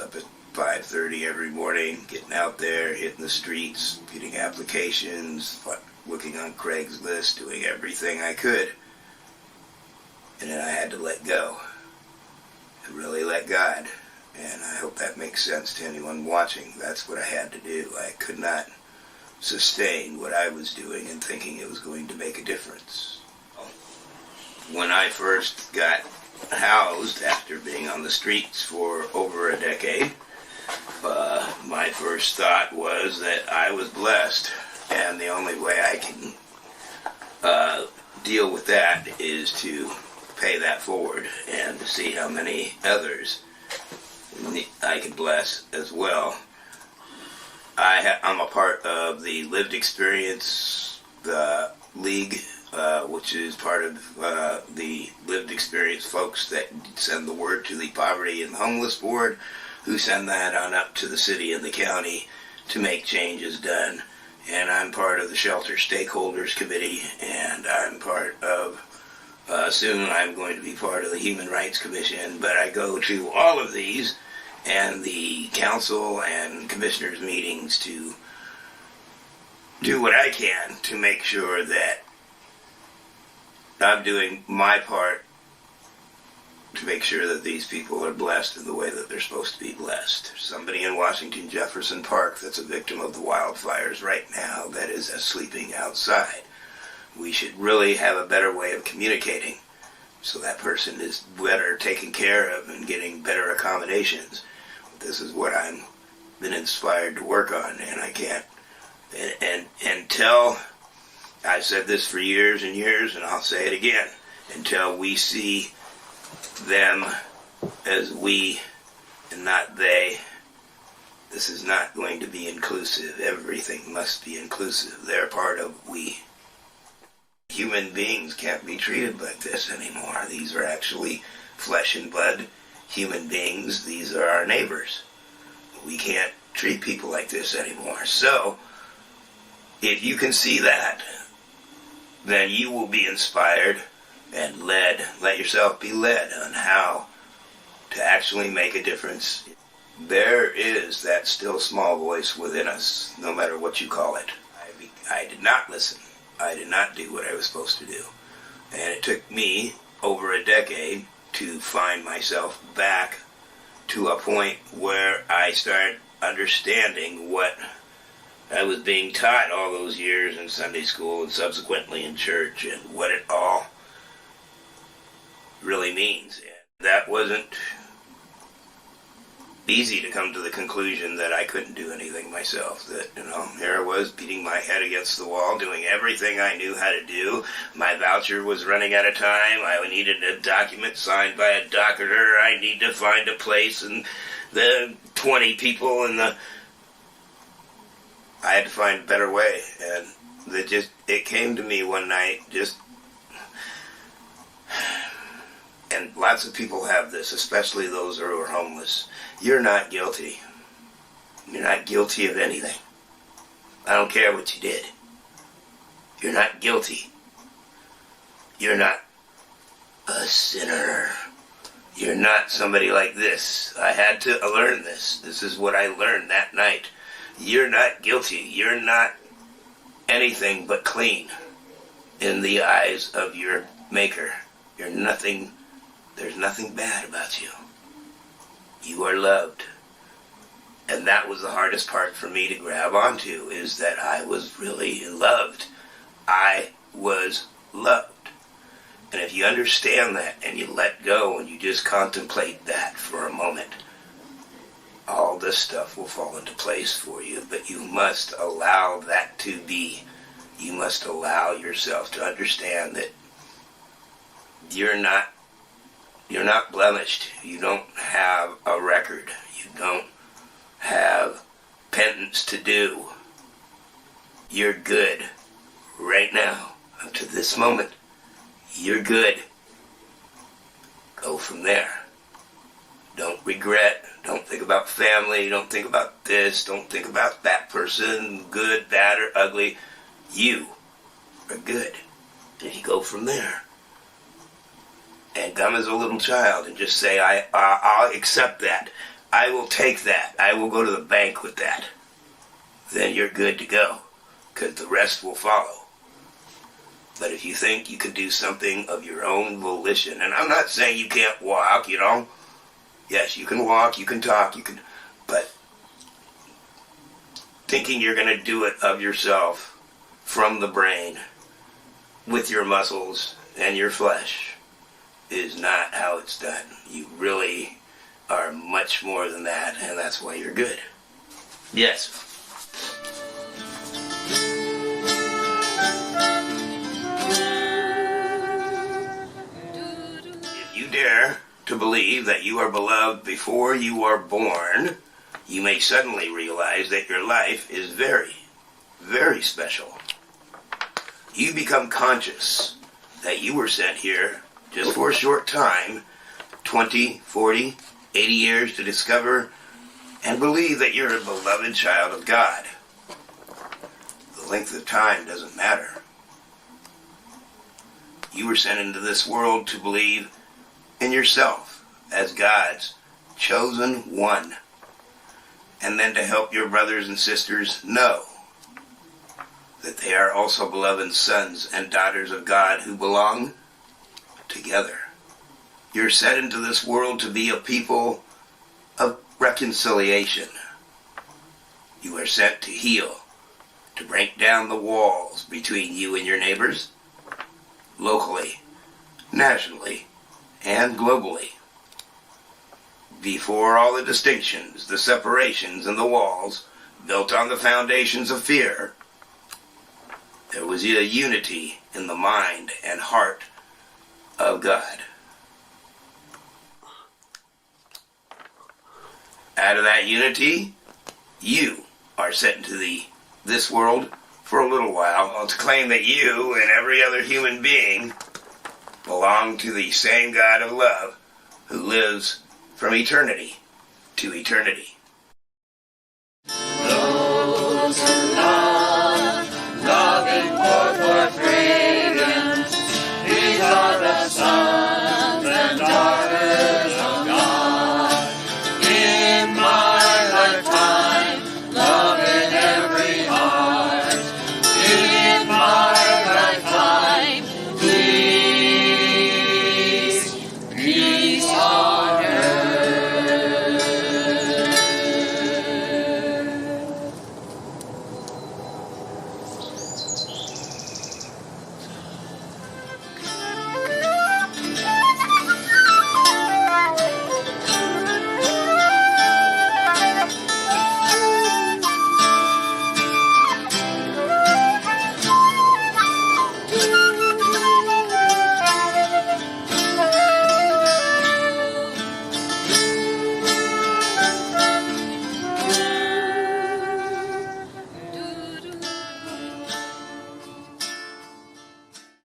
up at 5:30 every morning, getting out there, hitting the streets, getting applications, looking on Craigslist, doing everything I could. And then I had to let go. And really let God. And I hope that makes sense to anyone watching. That's what I had to do. I could not sustain what I was doing and thinking it was going to make a difference. When I first got housed after being on the streets for over a decade, my first thought was that I was blessed, and the only way I can deal with that is to pay that forward and to see how many others I could bless as well. I'm a part of the Lived Experience League, which is part of the Lived Experience folks that send the word to the Poverty and Homeless Board, who send that on up to the city and the county to make changes done. And I'm part of the Shelter Stakeholders Committee, and I'm part of, soon I'm going to be part of the Human Rights Commission, but I go to all of these and the council and commissioners meetings to do what I can to make sure that I'm doing my part to make sure that these people are blessed in the way that they're supposed to be blessed. There's somebody in Washington Jefferson Park that's a victim of the wildfires right now that is sleeping outside. We should really have a better way of communicating so that person is better taken care of and getting better accommodations. This is what I've been inspired to work on, and I can't. And until, I've said this for years and years, and I'll say it again, until we see them as we and not they, this is not going to be inclusive. Everything must be inclusive. They're part of we. Human beings can't be treated like this anymore. These are actually flesh and blood human beings. These are our neighbors. We can't treat people like this anymore. So, if you can see that, then you will be inspired and led. Let yourself be led on how to actually make a difference. There is that still small voice within us, no matter what you call it. I did not listen. I did not do what I was supposed to do. And it took me over a decade to find myself back to a point where I started understanding what I was being taught all those years in Sunday school and subsequently in church, and what it all really means. And that wasn't easy to come to the conclusion that I couldn't do anything myself. That, here I was beating my head against the wall, doing everything I knew how to do. My voucher was running out of time. I needed a document signed by a doctor. I need to find a place, and the 20 people and I had to find a better way. And it came to me one night, and lots of people have this, especially those who are homeless. You're not guilty. You're not guilty of anything. I don't care what you did. You're not guilty. You're not a sinner. You're not somebody like this. I had to learn this. This is what I learned that night. You're not guilty. You're not anything but clean in the eyes of your Maker. You're nothing. There's nothing bad about you. You are loved. And that was the hardest part for me to grab onto, is that I was really loved. I was loved. And if you understand that and you let go and you just contemplate that for a moment, all this stuff will fall into place for you. But you must allow that to be. You must allow yourself to understand that you're not blemished. You don't have a record. You don't have penance to do. You're good right now, up to this moment. You're good. Go from there. Don't regret. Don't think about family. Don't think about this. Don't think about that person, good, bad, or ugly. You are good. And you go from there. And come as a little child and just say, I'll accept that. I will take that. I will go to the bank with that. Then you're good to go, because the rest will follow. But if you think you can do something of your own volition, and I'm not saying you can't walk, yes, you can walk, you can talk, but thinking you're going to do it of yourself from the brain with your muscles and your flesh is not how it's done. You really are much more than that, and that's why you're good. Yes. If you dare to believe that you are beloved before you are born, you may suddenly realize that your life is very, very special. You become conscious that you were sent here just for a short time, 20, 40, 80 years, to discover and believe that you're a beloved child of God. The length of time doesn't matter. You were sent into this world to believe in yourself as God's chosen one, and then to help your brothers and sisters know that they are also beloved sons and daughters of God who belong together. You're sent into this world to be a people of reconciliation. You are sent to heal, to break down the walls between you and your neighbors, locally, nationally, and globally. Before all the distinctions, the separations, and the walls built on the foundations of fear, there was a unity in the mind and heart of God. Out of that unity, you are sent into this world for a little while to claim that you and every other human being belong to the same God of love who lives from eternity to eternity. Those who love